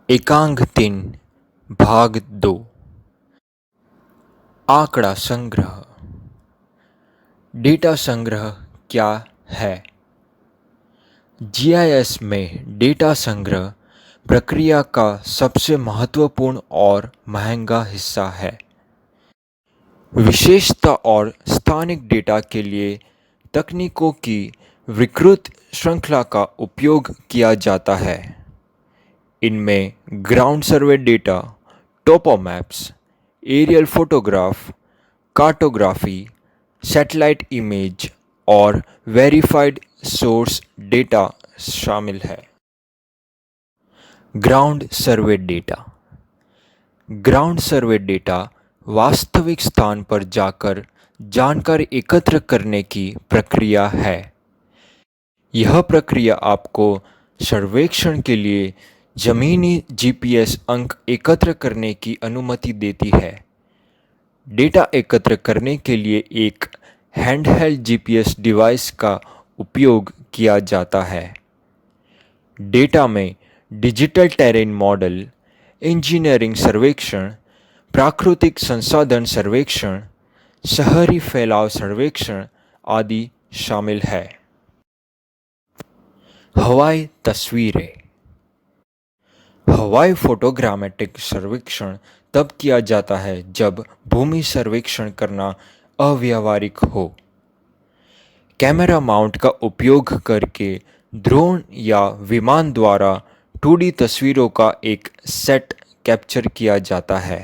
एकांक 3 भाग 2 आंकड़ा संग्रह। डेटा संग्रह क्या है? जीआईएस में डेटा संग्रह प्रक्रिया का सबसे महत्वपूर्ण और महंगा हिस्सा है। विशेषता और स्थानिक डेटा के लिए तकनीकों की विस्तृत श्रृंखला का उपयोग किया जाता है। इनमें ground survey data, topomaps, aerial photograph, cartography, satellite image और वेरीफाइड सोर्स डेटा शामिल है। Ground survey data. Ground survey data वास्तविक स्थान पर जाकर जानकारी एकत्र करने की प्रक्रिया है। यह प्रक्रिया आपको सर्वेक्षण के लिए जमीनी जीपीएस अंक एकत्र करने की अनुमति देती है। डेटा एकत्र करने के लिए एक हैंडहेल्ड जीपीएस डिवाइस का उपयोग किया जाता है। डेटा में डिजिटल टेरेन मॉडल, इंजीनियरिंग सर्वेक्षण, प्राकृतिक संसाधन सर्वेक्षण, शहरी फैलाव सर्वेक्षण आदि शामिल है। हवाई तस्वीरें। हवाई फोटोग्रामेट्रिक सर्वेक्षण तब किया जाता है जब भूमि सर्वेक्षण करना अव्यावहारिक हो। कैमरा माउंट का उपयोग करके ड्रोन या विमान द्वारा 2D तस्वीरों का एक सेट कैप्चर किया जाता है।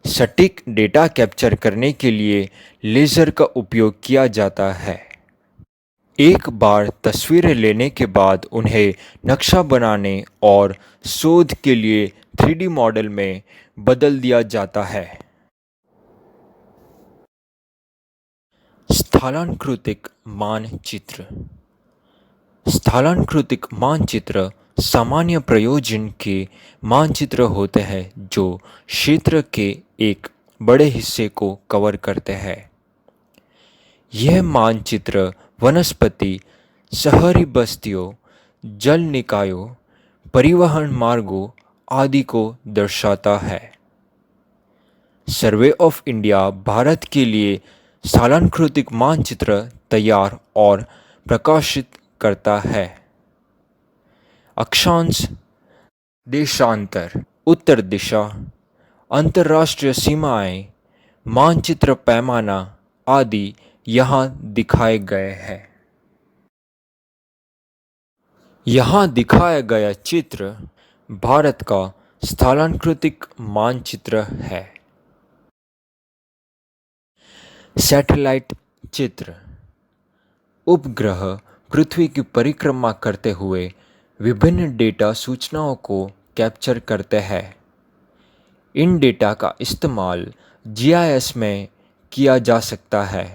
सटीक डेटा कैप्चर करने के लिए लेज़र का उपयोग किया जाता है। एक बार तस्वीरें लेने के बाद उन्हें नक्शा बनाने और शोध के लिए 3D मॉडल में बदल दिया जाता है। स्थलांकृतिक मानचित्र। स्थलांकृतिक मानचित्र सामान्य प्रयोजन के मानचित्र होते हैं जो क्षेत्र के एक बड़े हिस्से को कवर करते हैं। यह मानचित्र वनस्पति, शहरी बस्तियों, जल निकायों, परिवहन मार्गों आदि को दर्शाता है। सर्वे ऑफ इंडिया भारत के लिए स्थलांकृतिक मानचित्र तैयार और प्रकाशित करता है। अक्षांश, देशांतर, उत्तर दिशा, अंतर्राष्ट्रीय सीमाएं, मानचित्र पैमाना आदि यहाँ दिखाए गए हैं। यहाँ दिखाया गया चित्र भारत का स्थलांकृतिक मानचित्र है। सैटेलाइट चित्र। उपग्रह पृथ्वी की परिक्रमा करते हुए विभिन्न डेटा सूचनाओं को कैप्चर करते हैं। इन डेटा का इस्तेमाल जीआईएस में किया जा सकता है।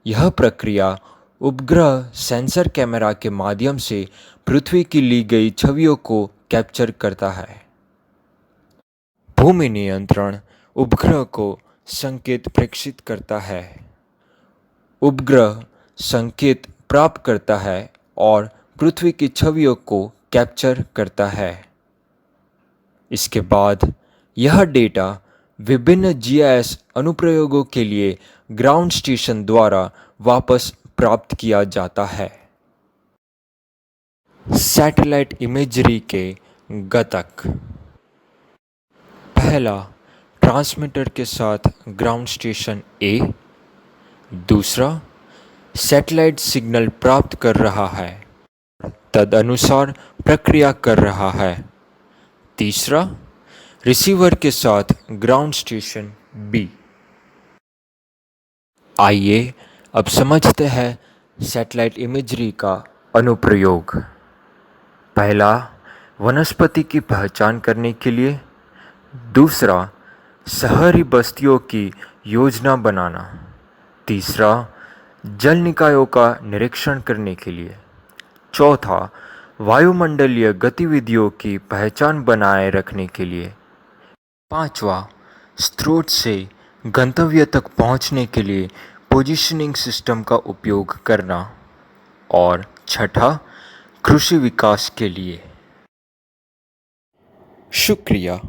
यह प्रक्रिया उपग्रह सेंसर कैमरा के माध्यम से पृथ्वी की ली गई छवियों को कैप्चर करता है। भूमि नियंत्रण उपग्रह को संकेत प्रेषित करता है। उपग्रह संकेत प्राप्त करता है और पृथ्वी की छवियों को कैप्चर करता है। इसके बाद यह डेटा विभिन्न जीआईएस अनुप्रयोगों के लिए ग्राउंड स्टेशन द्वारा वापस प्राप्त किया जाता है। सैटेलाइट इमेजरी के घटक। पहला, ट्रांसमीटर के साथ ग्राउंड स्टेशन ए। दूसरा, सैटेलाइट सिग्नल प्राप्त कर रहा है, तदनुसार प्रक्रिया कर रहा है। तीसरा, रिसीवर के साथ ग्राउंड स्टेशन बी। आइए अब समझते हैं सैटेलाइट इमेजरी का अनुप्रयोग। पहला, वनस्पति की पहचान करने के लिए। दूसरा, शहरी बस्तियों की योजना बनाना। तीसरा, जल निकायों का निरीक्षण करने के लिए। चौथा, वायुमंडलीय गतिविधियों की पहचान बनाए रखने के लिए। पांचवा, स्रोत से गंतव्य तक पहुंचने के लिए पोजीशनिंग सिस्टम का उपयोग करना। और छठा, कृषि विकास के लिए। शुक्रिया।